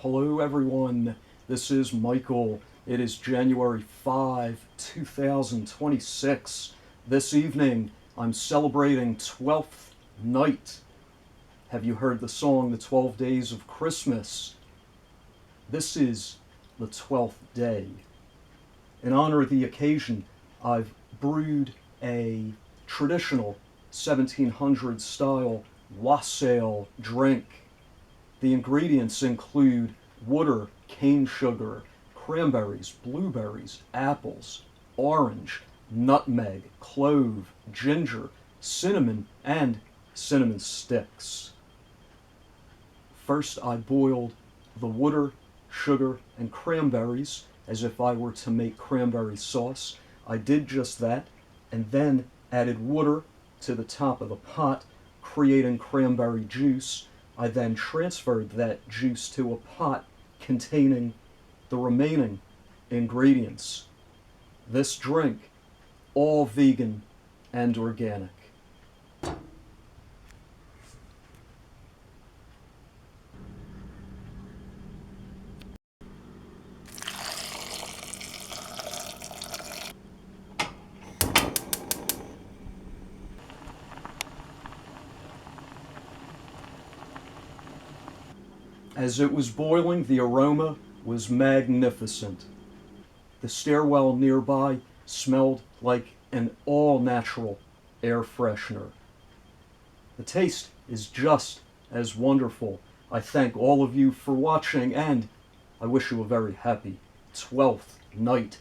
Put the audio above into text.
Hello everyone, this is Michael. It is January 5, 2026. This evening I'm celebrating Twelfth Night. Have you heard the song, The 12 Days of Christmas? This is the 12th day. In honor of the occasion, I've brewed a traditional 1700 style Wassail drink. The ingredients include water, cane sugar, cranberries, blueberries, apples, orange, nutmeg, clove, ginger, cinnamon, and cinnamon sticks. First, I boiled the water, sugar, and cranberries as if I were to make cranberry sauce. I did just that, and then added water to the top of the pot, creating cranberry juice. I then transferred that juice to a pot containing the remaining ingredients. This drink, all vegan and organic. As it was boiling, the aroma was magnificent. The stairwell nearby smelled like an all-natural air freshener. The taste is just as wonderful. I thank all of you for watching, and I wish you a very happy 12th night.